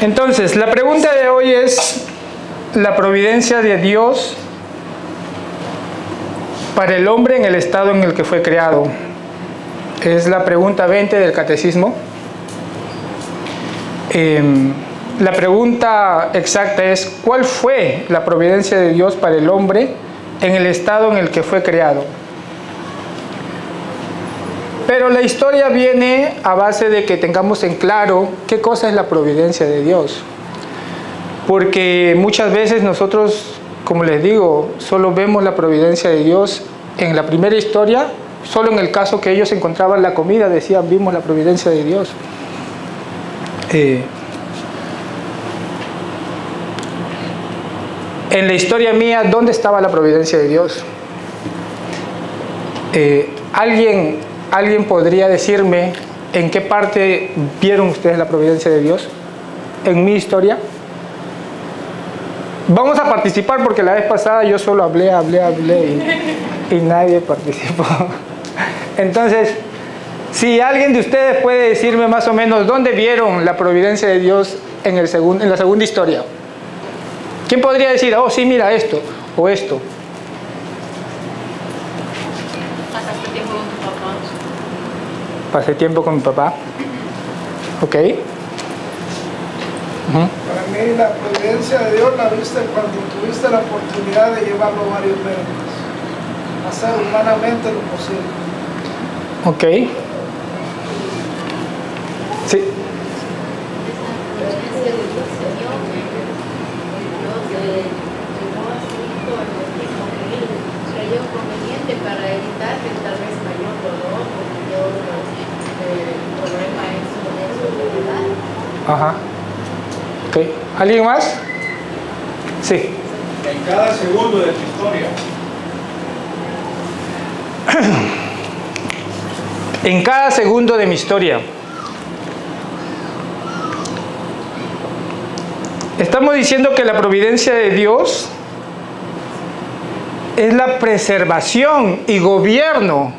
Entonces, la pregunta de hoy es la providencia de Dios para el hombre en el estado en el que fue creado. Es la pregunta 20 del Catecismo. La pregunta exacta es: ¿cuál fue la providencia de Dios para el hombre en el estado en el que fue creado? Pero la historia viene a base de que tengamos en claro qué cosa es la providencia de Dios. Porque muchas veces nosotros, como les digo, solo vemos la providencia de Dios en la primera historia, solo en el caso que ellos encontraban la comida, decían, vimos la providencia de Dios. En la historia mía, ¿dónde estaba la providencia de Dios? ¿Alguien podría decirme en qué parte vieron ustedes la providencia de Dios en mi historia? Vamos a participar porque la vez pasada yo solo hablé y nadie participó. Entonces, si alguien de ustedes puede decirme más o menos dónde vieron la providencia de Dios en la segunda historia. ¿Quién podría decir, oh sí, mira esto o esto? Pasaste tiempo con tu papá. Pasé tiempo con mi papá. Ok. Para mí la providencia de Dios la viste cuando tuviste la oportunidad de llevarlo a varios médicos. Hacer humanamente lo posible. Ok. Sí. Conveniente para evitar que tal vez mayor dolor o mayor problema en su enfermedad. Ajá. Ok. ¿Alguien más? Sí. En cada segundo de tu historia. En cada segundo de mi historia. Estamos diciendo que la providencia de Dios es la preservación y gobierno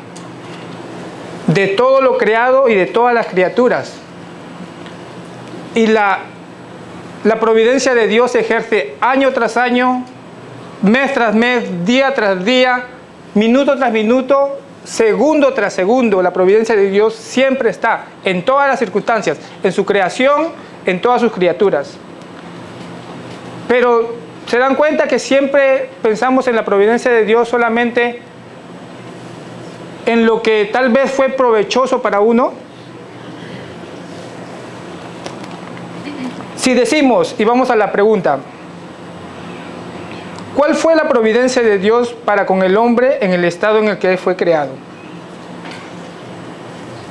de todo lo creado y de todas las criaturas. Y la providencia de Dios se ejerce año tras año, mes tras mes, día tras día, minuto tras minuto, segundo tras segundo. La providencia de Dios siempre está en todas las circunstancias, en su creación, en todas sus criaturas. Pero ¿se dan cuenta que siempre pensamos en la providencia de Dios solamente en lo que tal vez fue provechoso para uno? Si decimos, y vamos a la pregunta, ¿cuál fue la providencia de Dios para con el hombre en el estado en el que fue creado?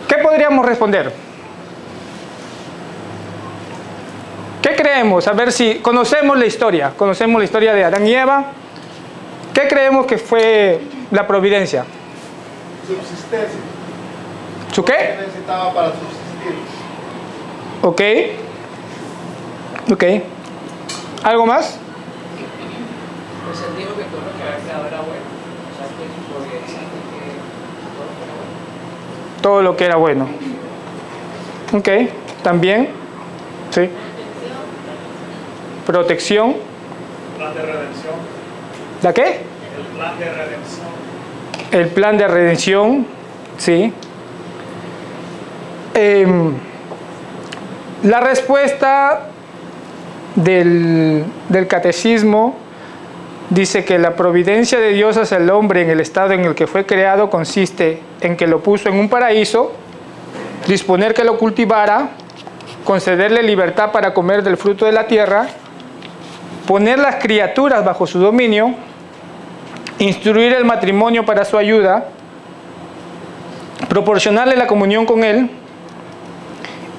¿Qué podríamos responder? ¿Qué creemos? A ver si conocemos la historia de Adán y Eva. ¿Qué creemos que fue la providencia? Subsistencia. ¿Su qué? ¿Qué necesitaba para subsistir? Ok. Ok. ¿Algo más? Pues él dijo que todo lo que había creado era bueno. O sea, que porque decía que todo lo que era bueno. Todo lo que era bueno. Ok. También. Sí. Protección. Plan de redención. ¿La qué? El plan de redención. El plan de redención, sí. La respuesta del catecismo dice que la providencia de Dios hacia el hombre en el estado en el que fue creado consiste en que lo puso en un paraíso, disponer que lo cultivara, concederle libertad para comer del fruto de la tierra, poner las criaturas bajo su dominio, instruir el matrimonio para su ayuda, proporcionarle la comunión con él,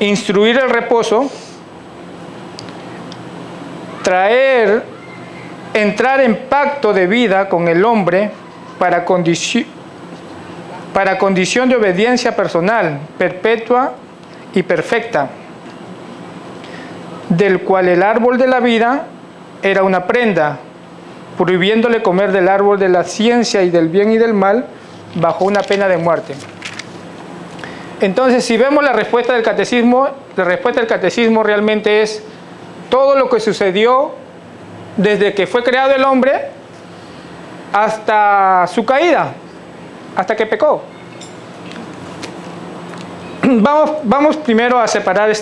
instruir el reposo, entrar en pacto de vida con el hombre para condición de obediencia personal, perpetua y perfecta, del cual el árbol de la vida era una prenda, prohibiéndole comer del árbol de la ciencia y del bien y del mal bajo una pena de muerte. Entonces, si vemos la respuesta del catecismo realmente es todo lo que sucedió desde que fue creado el hombre hasta su caída, hasta que pecó. Vamos primero a separar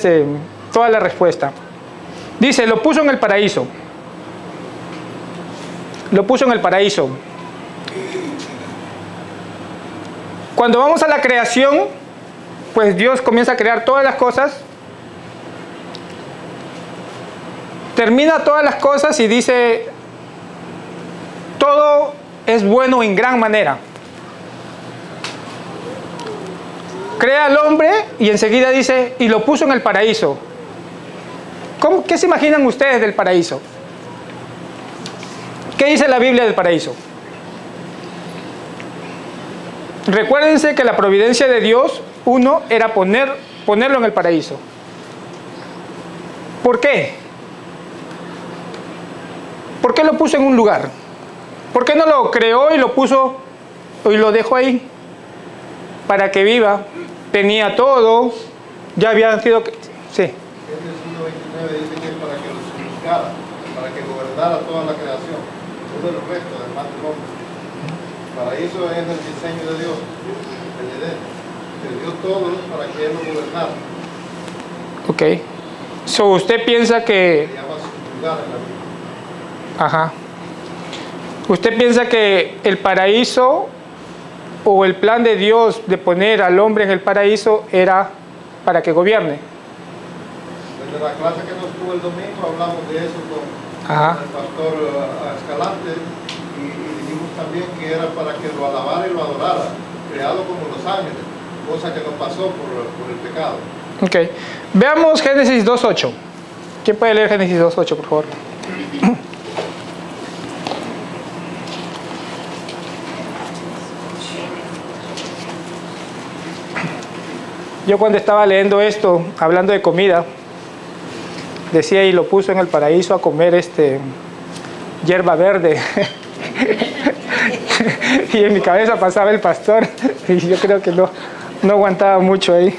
toda la respuesta. Dice, lo puso en el paraíso. Lo puso en el paraíso. Cuando vamos a la creación, pues Dios comienza a crear todas las cosas. Termina todas las cosas y dice, todo es bueno en gran manera. Crea al hombre y enseguida dice, y lo puso en el paraíso. ¿Qué se imaginan ustedes del paraíso? ¿Qué dice la Biblia del paraíso? Recuérdense que la providencia de Dios, uno, era ponerlo en el paraíso. ¿Por qué? ¿Por qué lo puso en un lugar? ¿Por qué no lo creó y lo puso y lo dejó ahí? Para que viva. Tenía todo. Ya habían sido... Sí. Génesis 1:29 dice que es para que lo suplicara, para que gobernara toda la creación, todo el resto del más del hombre. Para eso es el diseño de Dios, el Edén. Que dio todo para que Él lo gobernara. Ok. So, ¿usted piensa que... Se llama su lugar en la Biblia. Ajá. ¿Usted piensa que el paraíso o el plan de Dios de poner al hombre en el paraíso era para que gobierne? Desde la clase que nos tuvo el domingo hablamos de eso con Ajá. el pastor Escalante y dijimos también que era para que lo alabara y lo adorara, creado como los ángeles, cosa que no pasó por el pecado. Ok. Veamos Génesis 2:8. ¿Quién puede leer Génesis 2:8, por favor? Yo cuando estaba leyendo esto, hablando de comida, decía, y lo puso en el paraíso a comer hierba verde. Y en mi cabeza pasaba el pastor, y yo creo que no aguantaba mucho ahí. Y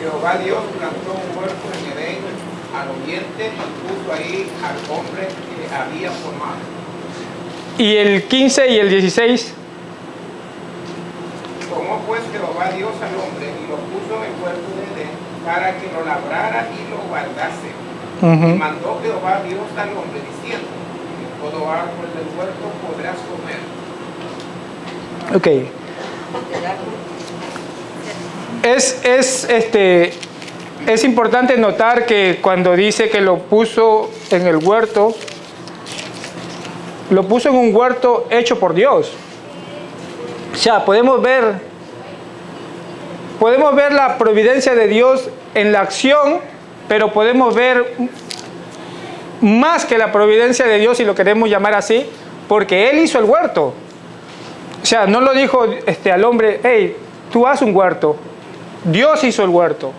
Jehová Dios plantó un huerto en Edén al oriente y puso ahí al hombre que había formado. Y el 15 y el 16. Tomó pues Jehová Dios al hombre y lo puso en el huerto de Edén para que lo labrara y lo guardase. Y mandó Jehová Dios al hombre diciendo, de todo árbol del huerto podrás comer. Ok. Es importante notar que cuando dice que lo puso en el huerto, lo puso en un huerto hecho por Dios. O sea, podemos ver la providencia de Dios en la acción, pero podemos ver más que la providencia de Dios, si lo queremos llamar así, porque Él hizo el huerto. O sea, no lo dijo al hombre, hey, tú haz un huerto. Dios hizo el huerto.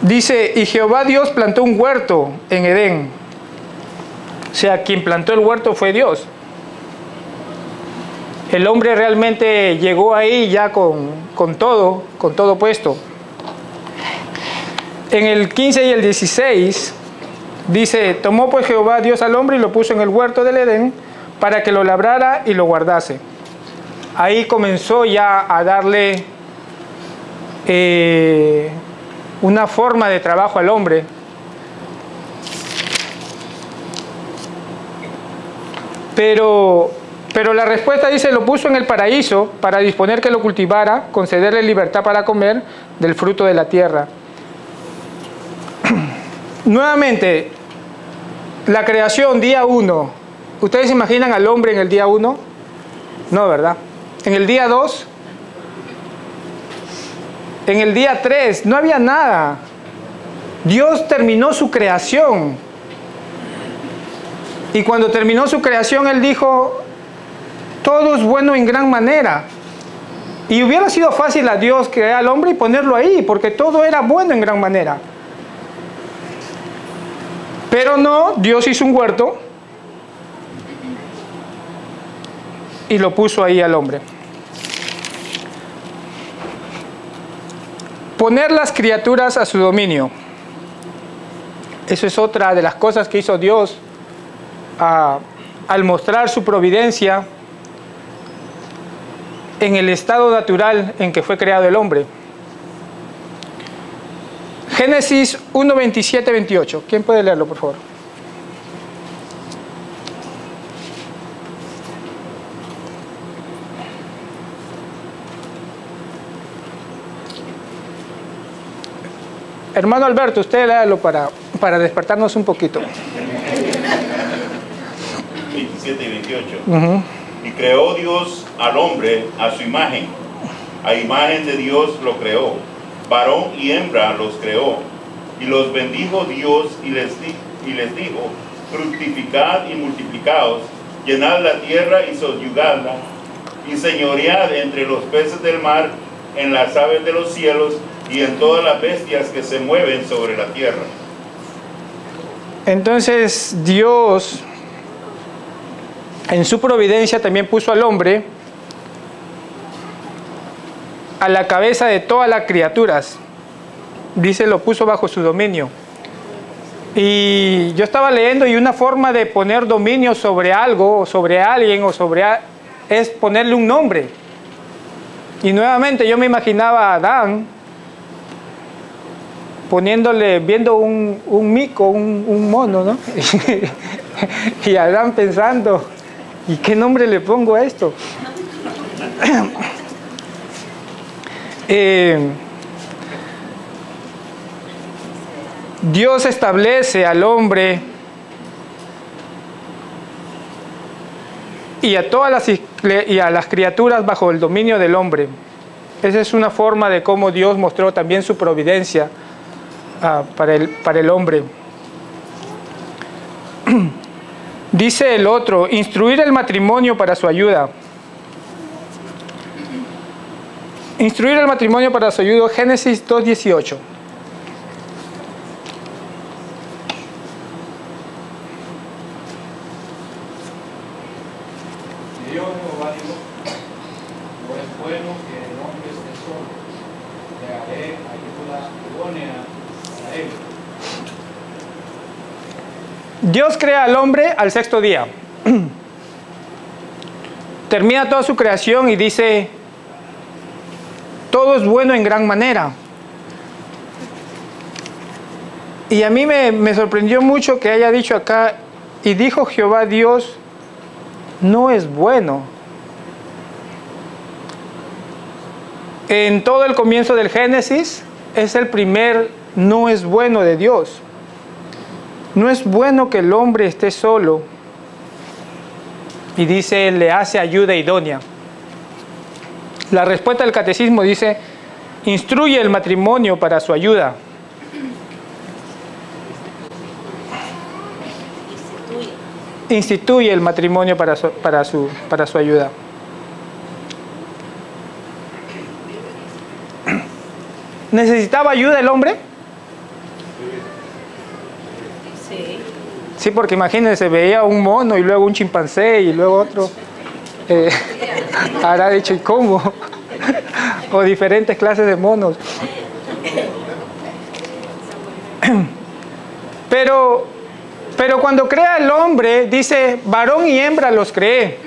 Dice, y Jehová Dios plantó un huerto en Edén. O sea, quien plantó el huerto fue Dios. El hombre realmente llegó ahí ya con todo puesto. En el 15 y el 16 dice, tomó pues Jehová Dios al hombre y lo puso en el huerto del Edén para que lo labrara y lo guardase. Ahí comenzó ya a darle una forma de trabajo al hombre. Pero la respuesta dice, lo puso en el paraíso para disponer que lo cultivara, concederle libertad para comer del fruto de la tierra. Nuevamente, la creación, día 1. ¿Ustedes se imaginan al hombre en el día 1? No, ¿verdad? En el día 2, en el día 3, no había nada. Dios terminó su creación. Y cuando terminó su creación, Él dijo, todo es bueno en gran manera. Y hubiera sido fácil a Dios crear al hombre y ponerlo ahí, porque todo era bueno en gran manera. Pero no, Dios hizo un huerto y lo puso ahí al hombre. Poner las criaturas a su dominio. Eso es otra de las cosas que hizo Dios al mostrar su providencia en el estado natural en que fue creado el hombre. Génesis 1, 27, 28. ¿Quién puede leerlo, por favor? Hermano Alberto, usted léalo para despertarnos un poquito. 27 y 28. Y creó Dios al hombre a su imagen. A imagen de Dios lo creó. Varón y hembra los creó. Y los bendijo Dios y les dijo, fructificad y multiplicaos, llenad la tierra y sobyugadla, y señoread entre los peces del mar, en las aves de los cielos, y en todas las bestias que se mueven sobre la tierra. Entonces Dios, en su providencia, también puso al hombre a la cabeza de todas las criaturas. Dice, lo puso bajo su dominio. Y yo estaba leyendo, y una forma de poner dominio sobre algo, o sobre alguien, es ponerle un nombre. Y nuevamente yo me imaginaba a Adán viendo un mico, un mono, ¿no? Y Adán pensando, ¿y qué nombre le pongo a esto? Dios establece al hombre y a las criaturas bajo el dominio del hombre. Esa es una forma de cómo Dios mostró también su providencia para el hombre. Dice el otro, instruir el matrimonio para su ayuda. Instruir el matrimonio para su ayuda, Génesis 2:18. Dios Jehová dijo, no es bueno que el hombre esté solo, le haré ayuda idónea para él. Dios crea al hombre al sexto día. Termina toda su creación y dice, todo es bueno en gran manera. Y a mí me sorprendió mucho que haya dicho acá, y dijo Jehová Dios, no es bueno. En todo el comienzo del Génesis es el primer no es bueno de Dios. No es bueno que el hombre esté solo. Y dice, le hace ayuda idónea. La respuesta del catecismo dice, instruye el matrimonio para su ayuda. Instituye el matrimonio para su ayuda. ¿Necesitaba ayuda el hombre? Sí. Sí, porque imagínense, veía un mono y luego un chimpancé y luego otro. Habrá dicho, ¿y cómo? O diferentes clases de monos. Pero cuando crea el hombre, dice, varón y hembra los creé.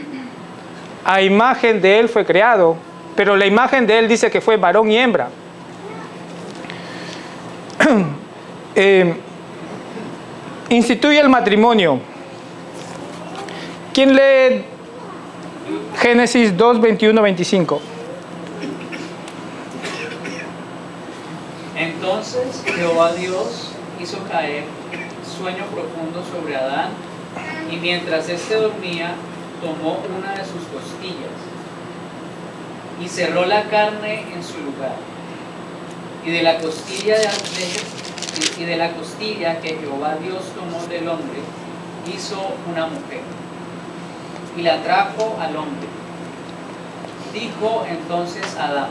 A imagen de él fue creado. Pero la imagen de él dice que fue varón y hembra. Instituye el matrimonio. ¿Quién lee Génesis 2, 21, 25? Entonces Jehová Dios hizo caer sueño profundo sobre Adán, y mientras éste dormía, tomó una de sus costillas y cerró la carne en su lugar. Y de la costilla que Jehová Dios tomó del hombre, hizo una mujer y la trajo al hombre. Dijo entonces Adán,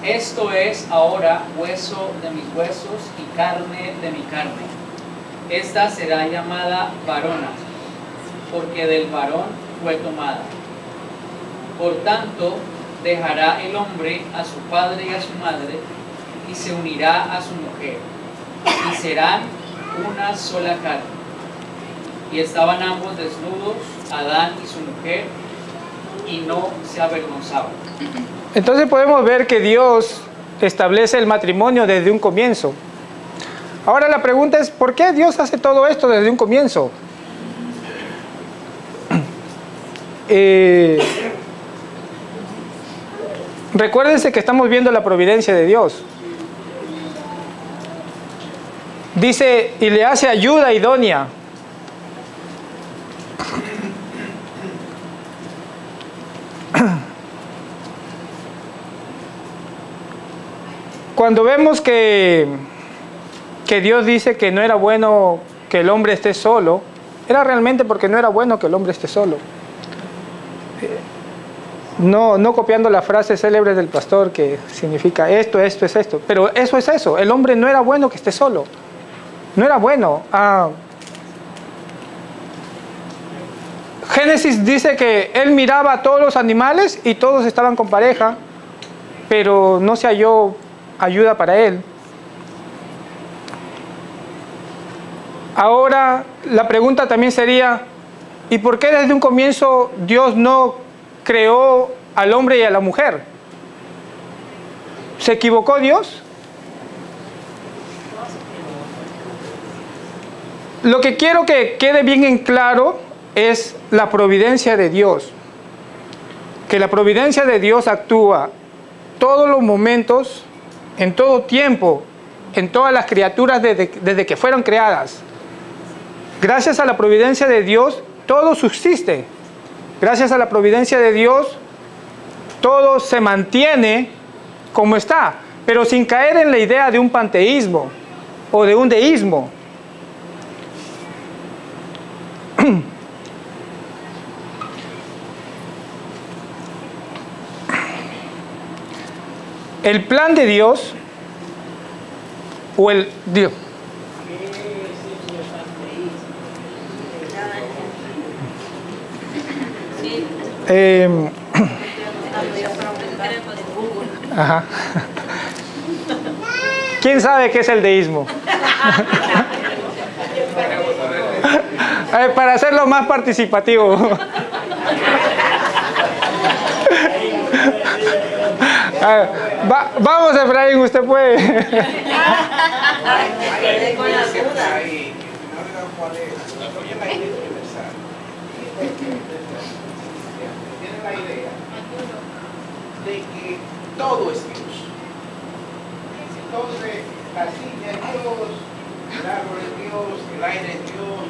esto es ahora hueso de mis huesos y carne de mi carne. Esta será llamada varona, porque del varón fue tomada. Por tanto, dejará el hombre a su padre y a su madre, y se unirá a su mujer, y serán una sola carne. Y estaban ambos desnudos, Adán y su mujer, y no se avergonzaban. Entonces podemos ver que Dios establece el matrimonio desde un comienzo. Ahora la pregunta es, ¿por qué Dios hace todo esto desde un comienzo? Recuérdense que estamos viendo la providencia de Dios. Dice, y le hace ayuda idónea. Cuando vemos que Dios dice que no era bueno que el hombre esté solo, era realmente porque no era bueno que el hombre esté solo. No copiando la frase célebre del pastor que significa esto es esto, pero eso es eso. El hombre no era bueno que esté solo. No era bueno. Génesis dice que él miraba a todos los animales y todos estaban con pareja, pero no se halló ayuda para él. Ahora la pregunta también sería, ¿y por qué desde un comienzo Dios no creó al hombre y a la mujer? ¿Se equivocó Dios? Lo que quiero que quede bien en claro es la providencia de Dios. Que la providencia de Dios actúa todos los momentos, en todo tiempo, en todas las criaturas desde que fueron creadas. Gracias a la providencia de Dios, todo subsiste. Gracias a la providencia de Dios, todo se mantiene como está, pero sin caer en la idea de un panteísmo o de un deísmo. El plan de Dios, o el Dios. Ajá. ¿Quién sabe qué es el deísmo? Para hacerlo más participativo. Vamos, Efraín, usted puede. Tienen la idea de que todo es Dios. Entonces, la silla es Dios, el árbol es Dios, el aire es Dios,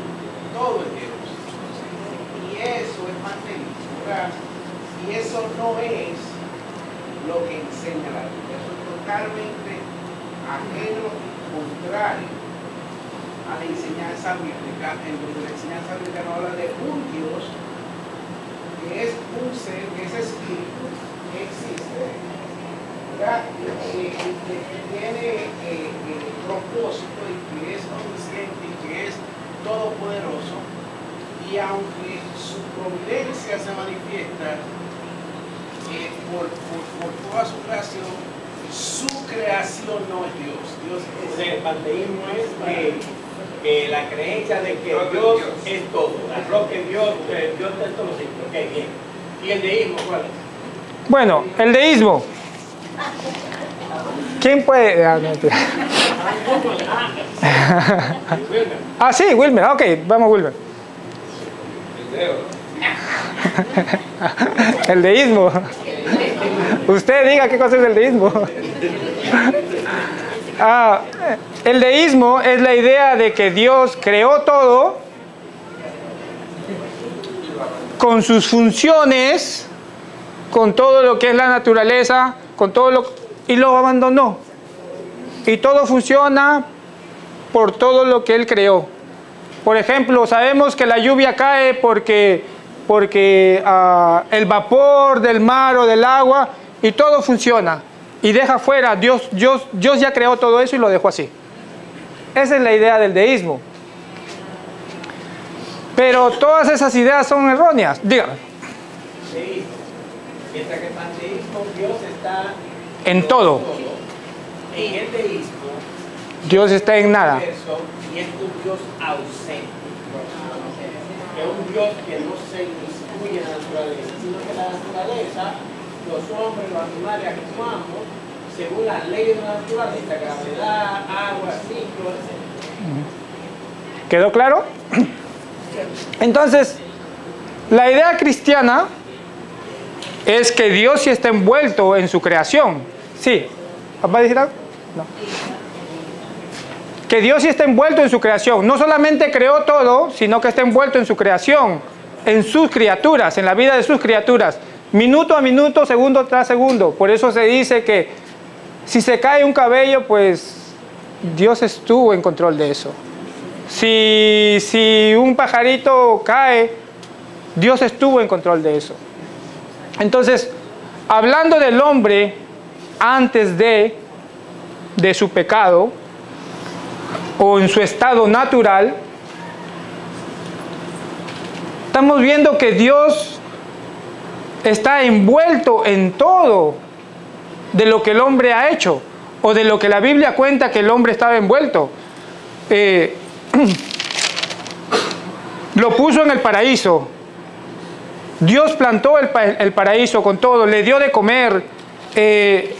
todo es Dios. Y eso es materialismo, ¿verdad? Y eso no es lo que enseña la Biblia. Eso es totalmente ajeno y contrario a la enseñanza bíblica, en donde la enseñanza bíblica no habla de un Dios que es un ser, que es espíritu, que existe, ¿verdad? Que tiene propósito y que es omnisciente y que es todopoderoso, y aunque su providencia se manifiesta por toda su creación, su creación no es Dios. Dios es el panteísmo es la creencia de que Dios es todo, lo que Dios es todo lo simple. Ok, bien. ¿Y el deísmo cuál es? Bueno, el deísmo. ¿Quién puede? Ah, sí, Wilmer. Ok, vamos, Wilmer. El deísmo. Usted diga qué cosa es el deísmo. El deísmo es la idea de que Dios creó todo con sus funciones, con todo lo que es la naturaleza, con todo lo, y lo abandonó. Y todo funciona por todo lo que Él creó. Por ejemplo, sabemos que la lluvia cae porque el vapor del mar o del agua, y todo funciona. Y deja fuera, Dios ya creó todo eso y lo dejó así. Esa es la idea del deísmo. Pero todas esas ideas son erróneas. Dígame. Deísmo. Mientras que el panteísmo, Dios está En todo. En el deísmo, Dios está en nada. y es un Dios ausente. Es un Dios que no se inmiscuye en la naturaleza, sino que la naturaleza, los hombres, los animales actuamos según las leyes de la naturaleza, gravedad, agua, ciclo, etc. ¿Quedó claro? Entonces, la idea cristiana es que Dios sí está envuelto en su creación. Sí. ¿Va a decir algo? No. Que Dios sí está envuelto en su creación. No solamente creó todo, sino que está envuelto en su creación, en sus criaturas, en la vida de sus criaturas, minuto a minuto, segundo tras segundo. Por eso se dice que si se cae un cabello, pues Dios estuvo en control de eso. Si un pajarito cae, Dios estuvo en control de eso. Entonces, hablando del hombre antes de su pecado, o en su estado natural, estamos viendo que Dios está envuelto en todo de lo que el hombre ha hecho, o de lo que la Biblia cuenta que el hombre estaba envuelto. Lo puso en el paraíso. Dios plantó el paraíso con todo, le dio de comer. El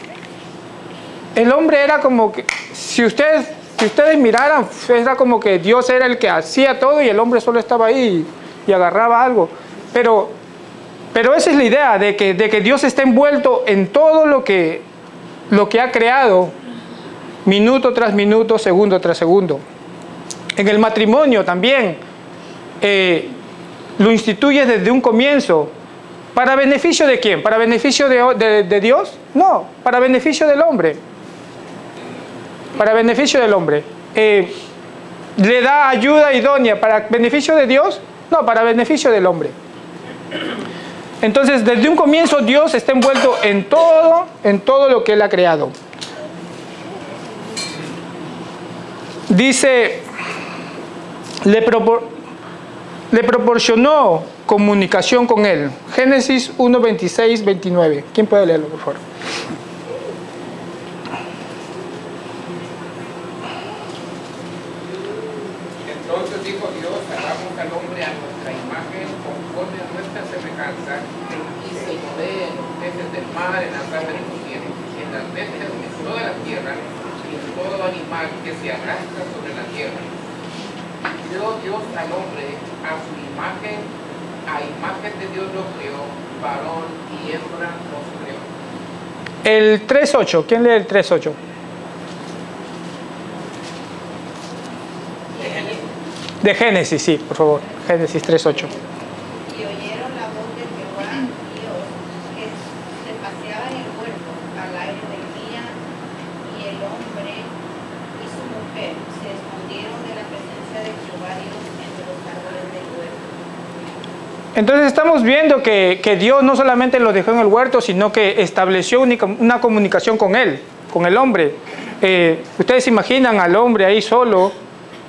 hombre era como que, si ustedes miraran, era como que Dios era el que hacía todo y el hombre solo estaba ahí y agarraba algo. Pero esa es la idea, de que Dios está envuelto en todo lo que ha creado, minuto tras minuto, segundo tras segundo. En el matrimonio también, lo instituye desde un comienzo. ¿Para beneficio de quién? ¿Para beneficio de Dios? No, para beneficio del hombre. Para beneficio del hombre. ¿Le da ayuda idónea para beneficio de Dios? No, para beneficio del hombre. Entonces, desde un comienzo Dios está envuelto en todo lo que Él ha creado. Dice, le proporcionó comunicación con Él. Génesis 1, 26, 29. ¿Quién puede leerlo, por favor? Entonces dijo Dios, hagamos al hombre a nuestra imagen, conforme a nuestra semejanza, y se modele en los peces del mar, en las aves de los cielos, en las bestias de toda la tierra, y en todo animal que se arrastra sobre la tierra. Y creó Dios al hombre a su imagen, a imagen de Dios lo creó, varón y hembra los creó. El 3.8, ¿quién lee el 3.8? De Génesis, sí, por favor. Génesis 3.8. Y oyeron la voz de Jehová Dios, que se paseaba en el huerto al aire del día, y el hombre y su mujer se escondieron de la presencia de Jehová Dios entre los árboles del huerto. Entonces estamos viendo que Dios no solamente lo dejó en el huerto, sino que estableció una comunicación con él, con el hombre. Ustedes se imaginan al hombre ahí solo,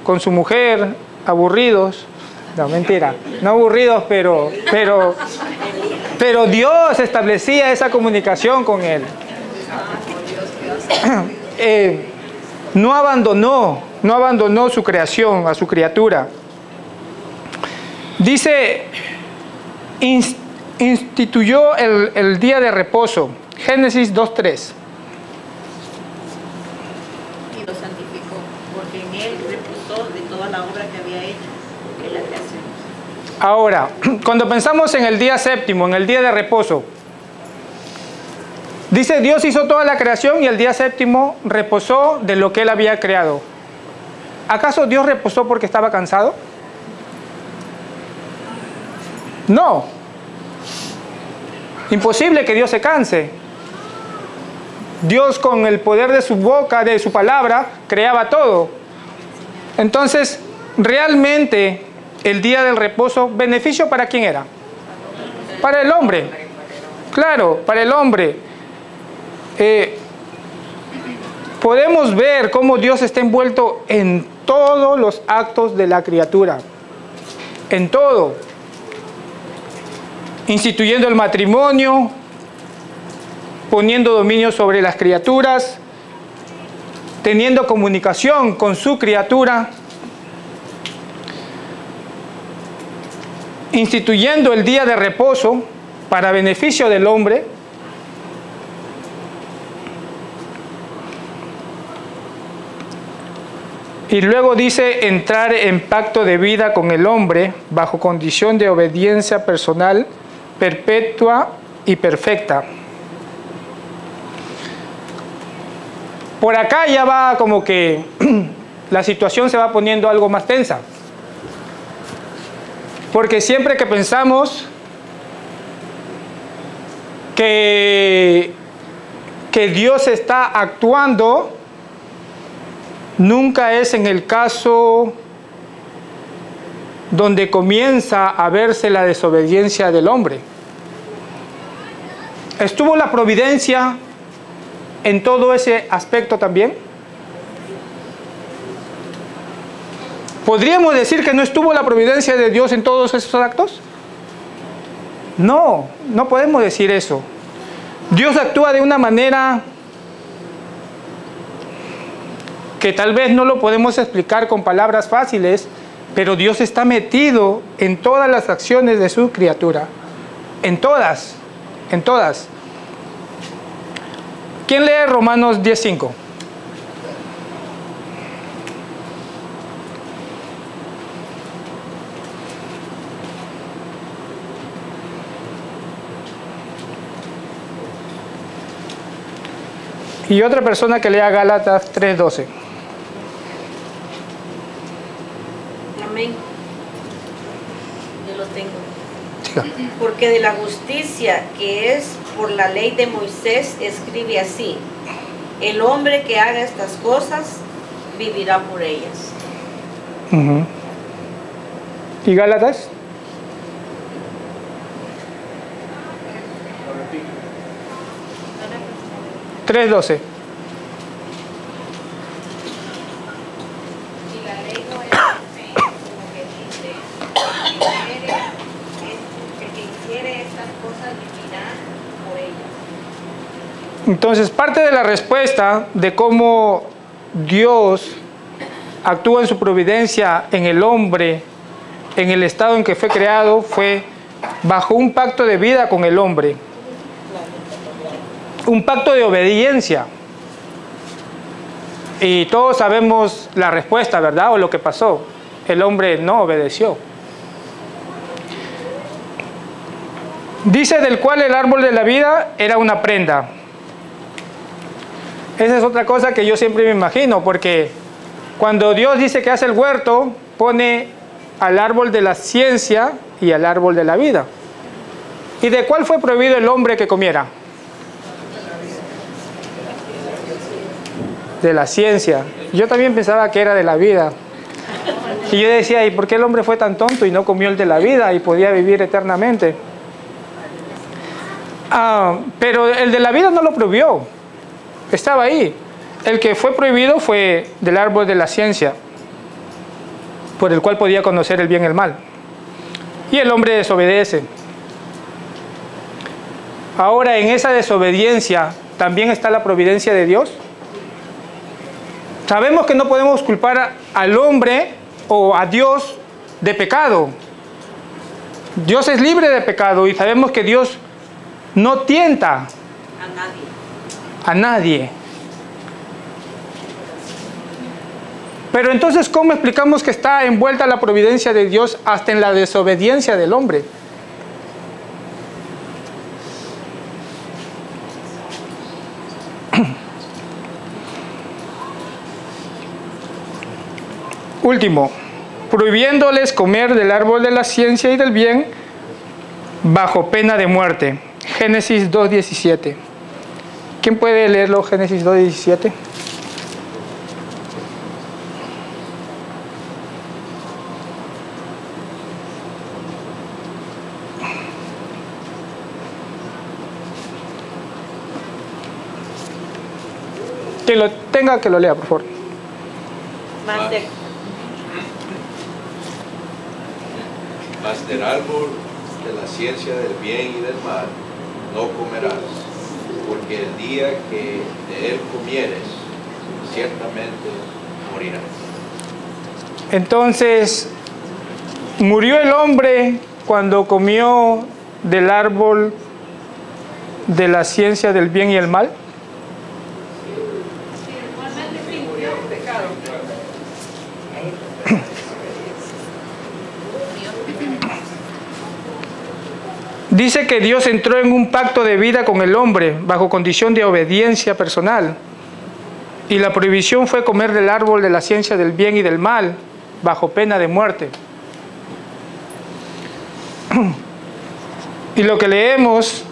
con su mujer, aburridos. No, mentira, no aburridos, pero Dios establecía esa comunicación con él. No abandonó su creación, a su criatura. Dice, instituyó el día de reposo. Génesis 2.3. Y lo santificó, porque en él reposó de toda la obra que había hecho en la creación. Ahora, cuando pensamos en el día séptimo, en el día de reposo, dice Dios hizo toda la creación y el día séptimo reposó de lo que Él había creado. ¿Acaso Dios reposó porque estaba cansado? No. Imposible que Dios se canse. Dios, con el poder de su boca, de su palabra, creaba todo. Entonces, realmente, el día del reposo, ¿beneficio para quién era? Para el hombre. Claro, para el hombre. Podemos ver cómo Dios está envuelto en todos los actos de la criatura. en todo, instituyendo el matrimonio, poniendo dominio sobre las criaturas, teniendo comunicación con su criatura, instituyendo el día de reposo para beneficio del hombre, y luego dice entrar en pacto de vida con el hombre bajo condición de obediencia personal, perpetua y perfecta. Por acá ya va como que la situación se va poniendo algo más tensa. Porque siempre que pensamos que Dios está actuando, nunca es en el caso donde comienza a verse la desobediencia del hombre. ¿Estuvo la providencia en todo ese aspecto también? ¿Podríamos decir que no estuvo la providencia de Dios en todos esos actos? No, no podemos decir eso. Dios actúa de una manera que tal vez no lo podemos explicar con palabras fáciles, pero Dios está metido en todas las acciones de su criatura. En todas, en todas. ¿Quién lee Romanos 10:5? Y otra persona que lea Gálatas 3:12. Amén. Yo lo tengo. Siga. Porque de la justicia que es por la ley de Moisés escribe así: el hombre que haga estas cosas vivirá por ellas. ¿Y Gálatas? Y 3:12. la ley no es fe, como que dice, el que hiciere estas cosas vivirá por ellas. Entonces, parte de la respuesta de cómo Dios actúa en su providencia en el hombre, en el estado en que fue creado, fue bajo un pacto de vida con el hombre. Un pacto de obediencia. Y todos sabemos la respuesta, ¿verdad? O lo que pasó. El hombre no obedeció. Dice del cual el árbol de la vida era una prenda. Esa es otra cosa que yo siempre me imagino, porque cuando Dios dice que hace el huerto, pone al árbol de la ciencia y al árbol de la vida. ¿Y de cuál fue prohibido el hombre que comiera? De la ciencia. Yo también pensaba que era de la vida. Y yo decía, ¿y por qué el hombre fue tan tonto y no comió el de la vida y podía vivir eternamente? Pero el de la vida no lo prohibió. Estaba ahí. El que fue prohibido fue del árbol de la ciencia, por el cual podía conocer el bien y el mal. Y el hombre desobedece. Ahora, en esa desobediencia, ¿también está la providencia de Dios? Sabemos que no podemos culpar al hombre o a Dios de pecado. Dios es libre de pecado y sabemos que Dios no tienta a nadie. Pero entonces, ¿cómo explicamos que está envuelta la providencia de Dios hasta en la desobediencia del hombre? Último, prohibiéndoles comer del árbol de la ciencia y del bien bajo pena de muerte. Génesis 2:17. ¿Quién puede leerlo? Génesis 2:17. Quien lo tenga, que lo lea, por favor. mas del árbol de la ciencia del bien y del mal no comerás, porque el día que de él comieres, ciertamente morirás. Entonces, ¿murió el hombre cuando comió del árbol de la ciencia del bien y el mal? Dice que Dios entró en un pacto de vida con el hombre bajo condición de obediencia personal. Y la prohibición fue comer del árbol de la ciencia del bien y del mal bajo pena de muerte. Y lo que leemos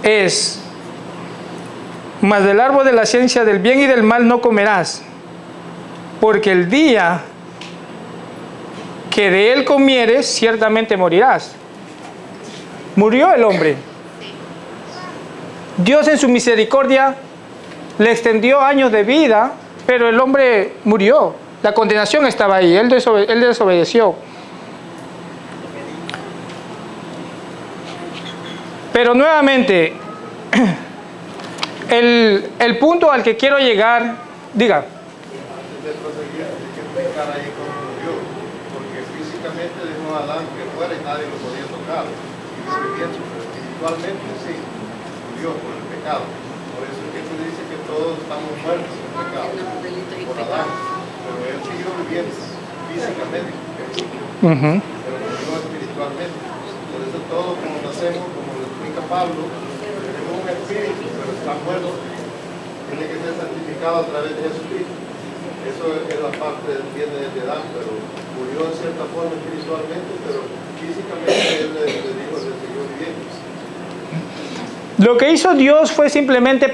es: mas del árbol de la ciencia del bien y del mal no comerás, porque el día que de él comieres, ciertamente morirás. Murió el hombre. Dios en su misericordia le extendió años de vida, pero el hombre murió. La condenación estaba ahí, él desobedeció. Pero nuevamente, el punto al que quiero llegar, diga. Antes de proseguir, hay que explicar ahí cómo murió, porque físicamente dijo Adán que fuera y nadie lo podía tocar. Pero espiritualmente sí, murió por el pecado. Por eso es que se dice que todos estamos muertos en el pecado, por Adán. Pero él siguió viviendo físicamente, pero murió espiritualmente. Por eso todos como nacemos, como lo explica Pablo, tenemos un espíritu, pero está muerto. Tiene que ser santificado a través de Jesucristo. Eso es la parte del bien de Adán, pero murió en cierta forma espiritualmente, pero físicamente él le dijo, le siguió viviendo. Lo que hizo Dios fue simplemente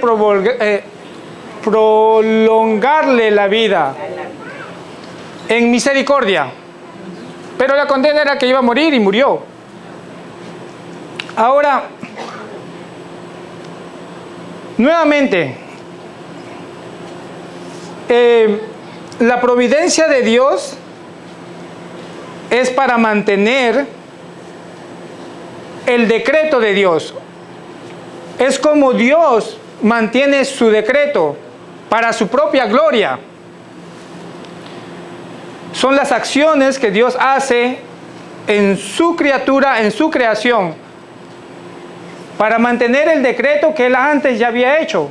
prolongarle la vida en misericordia. Pero la condena era que iba a morir y murió. Ahora, nuevamente, la providencia de Dios es para mantener el decreto de Dios. Es como Dios mantiene su decreto para su propia gloria. Son las acciones que Dios hace en su criatura, en su creación, para mantener el decreto que Él antes ya había hecho.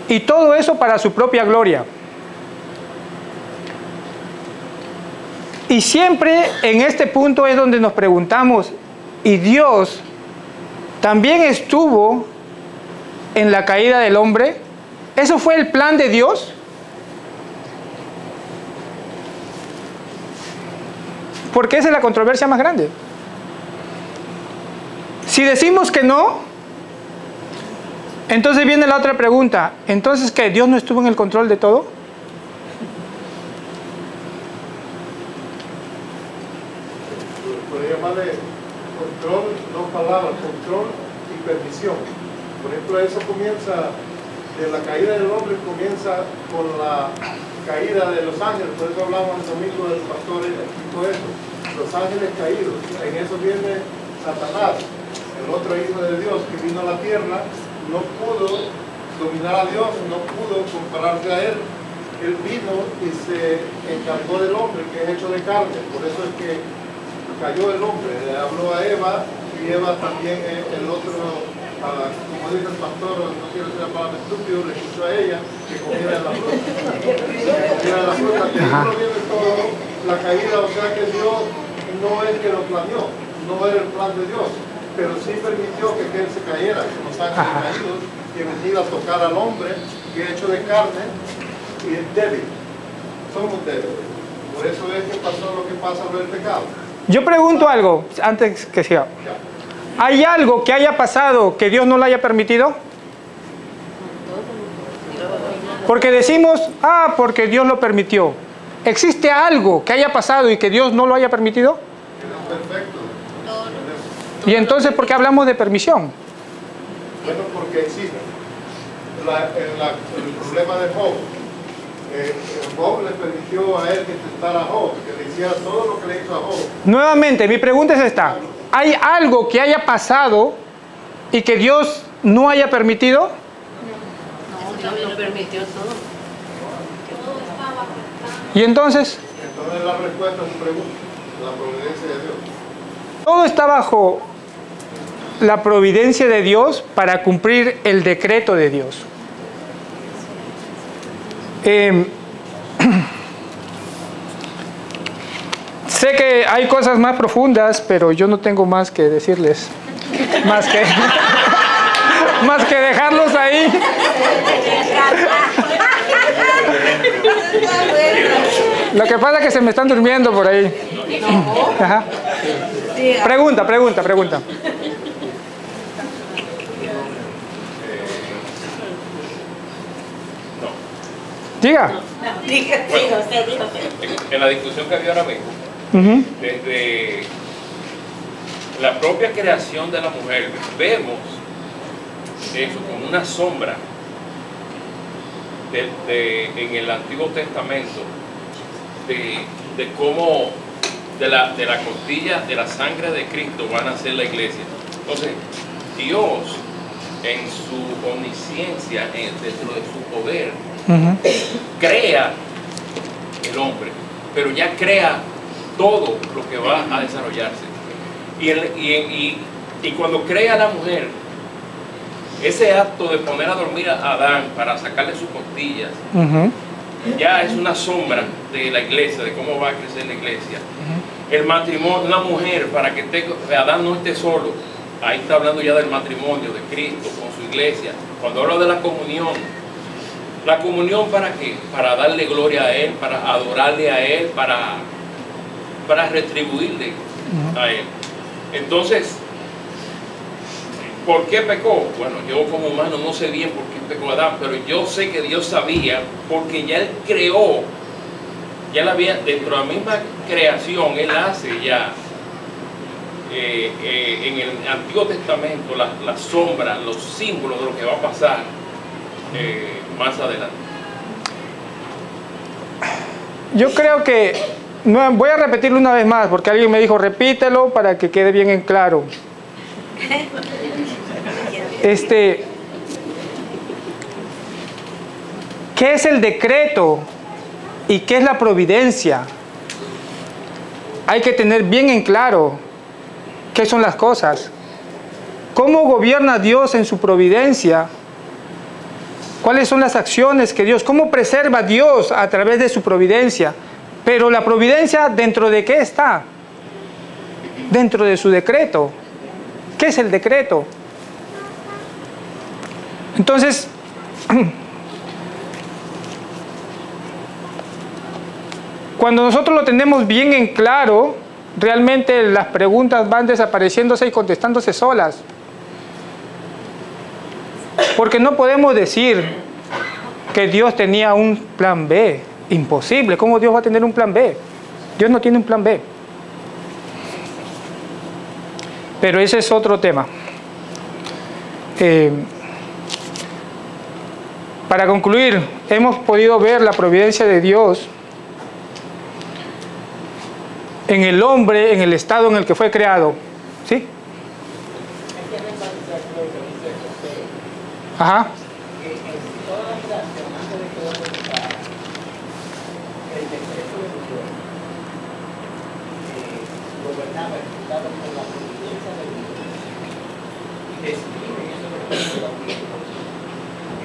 Y todo eso para su propia gloria. Y siempre en este punto es donde nos preguntamos, ¿y Dios también estuvo en la caída del hombre? ¿Eso fue el plan de Dios? Porque esa es la controversia más grande. Si decimos que no, entonces viene la otra pregunta. ¿Entonces qué? ¿Dios no estuvo en el control de todo? Podría llamarle control, dos palabras, control y permisión. Por ejemplo, eso comienza, de la caída del hombre comienza con la caída de los ángeles. Por eso hablamos el domingo del pastor y explicó eso. Los ángeles caídos, en eso viene Satanás, el otro hijo de Dios que vino a la tierra, no pudo dominar a Dios, no pudo compararse a él. Él vino y se encargó del hombre que es hecho de carne. Por eso es que cayó el hombre, le habló a Eva y Eva también, el otro, como dice el pastor, no quiero decir la palabra estúpido, le escuchó a ella que comiera la fruta. Que comiera la fruta, que ahí proviene todo la caída, o sea que Dios no es que lo planeó, no era el plan de Dios, pero sí permitió que él se cayera, que los ángeles caídos, que venía a tocar al hombre, que es hecho de carne y es débil. Somos débiles. Por eso es que pasó lo que pasa con el pecado. Yo pregunto algo, antes que siga. ¿Hay algo que haya pasado que Dios no lo haya permitido? Porque decimos, porque Dios lo permitió. ¿Existe algo que haya pasado y que Dios no lo haya permitido? Perfecto. ¿Y entonces por qué hablamos de permisión? Bueno, porque existe. El problema de Job, Bob le permitió a él que tentara a Job, que le hiciera todo lo que le hizo a Job. Nuevamente, mi pregunta es esta. ¿Hay algo que haya pasado y que Dios no haya permitido? No, Dios lo permitió todo. ¿Y entonces? Entonces la respuesta a su pregunta, la providencia de Dios. Todo está bajo la providencia de Dios para cumplir el decreto de Dios. Sé que hay cosas más profundas, pero yo no tengo más que decirles. Más que dejarlos ahí. Lo que pasa es que se me están durmiendo por ahí. Ajá. Pregunta. Diga. En la discusión que había ahora mismo, desde la propia creación de la mujer, vemos eso como una sombra en el Antiguo Testamento de cómo de la costilla de la sangre de Cristo van a ser la iglesia. Entonces, Dios en su omnisciencia, dentro de su poder, crea el hombre, pero ya crea todo lo que va a desarrollarse. Y cuando crea a la mujer, ese acto de poner a dormir a Adán para sacarle sus costillas, ya es una sombra de la iglesia, de cómo va a crecer la iglesia. El matrimonio, una mujer, para que Adán no esté solo, ahí está hablando ya del matrimonio de Cristo con su iglesia. Cuando habla de la comunión ¿para qué? Para darle gloria a Él, para adorarle a Él, para retribuirle a Él. Entonces, ¿por qué pecó? Bueno, yo como humano no sé bien por qué pecó Adán, pero yo sé que Dios sabía, porque ya Él creó, ya la había, dentro de la misma creación, Él hace ya en el Antiguo Testamento las sombras, los símbolos de lo que va a pasar más adelante. Yo creo que, no, voy a repetirlo una vez más, porque alguien me dijo, repítelo para que quede bien en claro. ¿Qué es el decreto y qué es la providencia? Hay que tener bien en claro qué son las cosas. ¿Cómo gobierna Dios en su providencia? ¿Cuáles son las acciones que Dios, cómo preserva Dios a través de su providencia? Pero la providencia, ¿dentro de qué está? Dentro de su decreto. ¿Qué es el decreto? Entonces, cuando nosotros lo tenemos bien en claro, realmente las preguntas van desapareciéndose y contestándose solas. Porque no podemos decir que Dios tenía un plan B. Imposible. ¿Cómo Dios va a tener un plan B? Dios no tiene un plan B. Pero ese es otro tema. Para concluir, hemos podido ver la providencia de Dios en el hombre, en el estado en el que fue creado. ¿Sí? Ajá.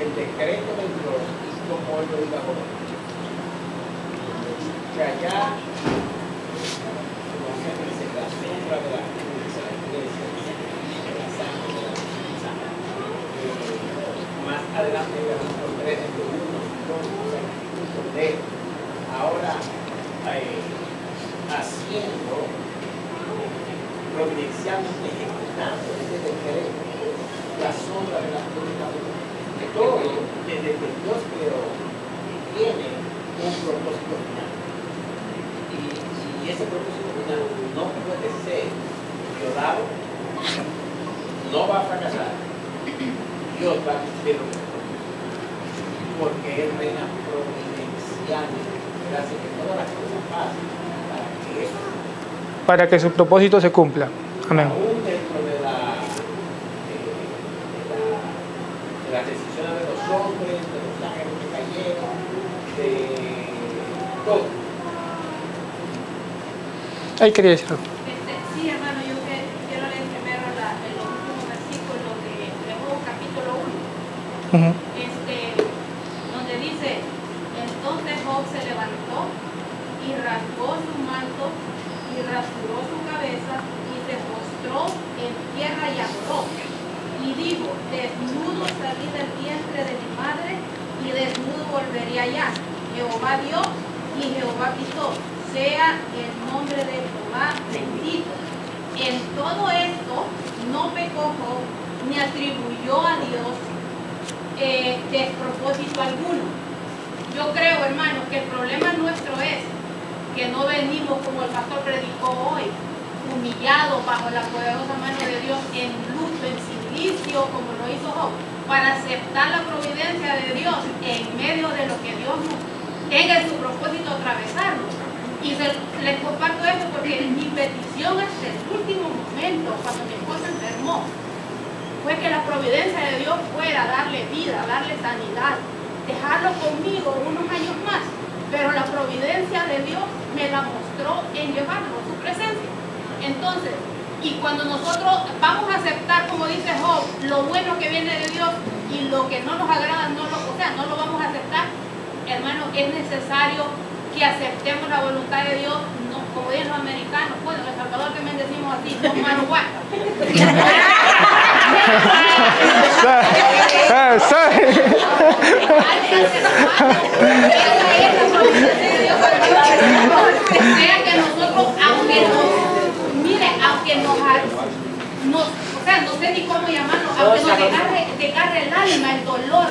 El decreto de Dios como él lo iba a gobernar. Que allá dice la sombra de la iglesia, la sangre de la iglesia. Más adelante veremos los tres de uno, de ahora haciendo providencialmente ejecutando ese decreto la sombra de la gloria de todo desde que Dios creó tiene un propósito final y ese propósito final no puede ser violado, no va a fracasar. Dios va a cumplir lo que promete porque Él reina providencialmente. llame, Él hace que todas las cosas pasen para que su propósito se cumpla. Amén. aún dentro de las decisiones de los hombres, de los ángeles que cayeron, de todo. Ahí quería decirlo. Sí, hermano, yo quiero leer primero el último versículo de Job, capítulo 1. Donde dice: entonces Job se levantó y rasgó su manto y rasuró su cabeza y se postró en tierra y adoró. Y dijo: desnudo salí del vientre de mi madre y desnudo volveré allá. Jehová dio y Jehová quitó. Sea el nombre de Jehová bendito. En todo esto no pecó Job ni atribuyó a Dios despropósito alguno. Yo creo, hermanos, que el problema nuestro es que no venimos, como el pastor predicó hoy, humillados bajo la poderosa mano de Dios, en luto, en silicio, como lo hizo Job, para aceptar la providencia de Dios en medio de lo que Dios tenga en su propósito atravesarnos. Y les comparto esto porque mi petición hasta el último momento, cuando mi esposa enfermó, fue que la providencia de Dios fuera darle vida, darle sanidad, dejarlo conmigo unos años más. Pero la providencia de Dios me la mostró en llevarlo a su presencia. Entonces, y cuando nosotros vamos a aceptar, como dice Job, lo bueno que viene de Dios y lo que no nos agrada, no lo vamos a aceptar, hermano, es necesario que aceptemos la voluntad de Dios, no, como dicen los americanos, bueno, en El Salvador también decimos así, no maruá. Sea que nosotros, aunque no sé ni cómo llamarlo, aunque nos desgarre el alma, el dolor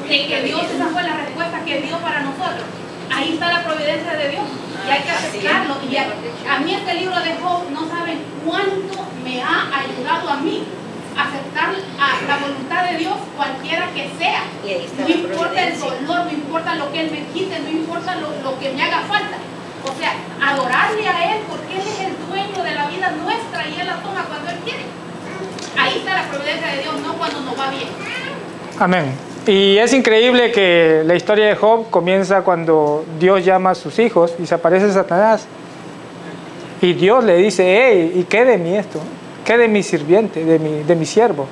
de que Dios, esa fue la respuesta que dio para nosotros. Ahí está la providencia de Dios y hay que aceptarlo. Y a mí este libro de Job, no saben cuánto me ha ayudado a mí a aceptar la voluntad de Dios, cualquiera que sea. No importa el dolor, no importa lo que Él me quite, no importa lo que me haga falta. O sea, adorarle a Él porque Él es el dueño de la vida nuestra y Él la toma cuando Él quiere. Ahí está la providencia de Dios, no cuando nos va bien. Amén. Y es increíble que la historia de Job comienza cuando Dios llama a sus hijos y se aparece Satanás. Y Dios le dice: hey, ¿y qué de mí esto? ¿Qué de mi sirviente, de mi siervo?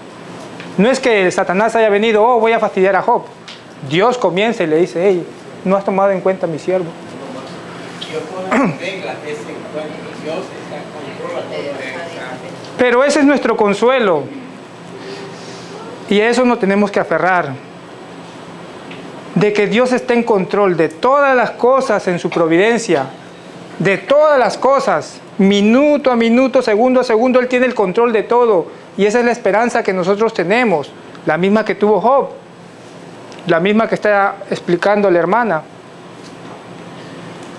No es que Satanás haya venido, oh, voy a fastidiar a Job. Dios comienza y le dice: hey, no has tomado en cuenta a mi siervo. Dios pone las reglas de ese encuentro. Dios está en control de todo. Pero ese es nuestro consuelo. Y a eso nos tenemos que aferrar. De que Dios está en control de todas las cosas en su providencia. De todas las cosas. Minuto a minuto, segundo a segundo, Él tiene el control de todo. Y esa es la esperanza que nosotros tenemos. La misma que tuvo Job. La misma que está explicando la hermana.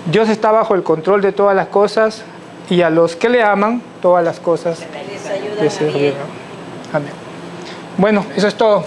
Dios está bajo el control de todas las cosas. Y a los que le aman, todas las cosas les ayudan. Amén. Bueno, eso es todo.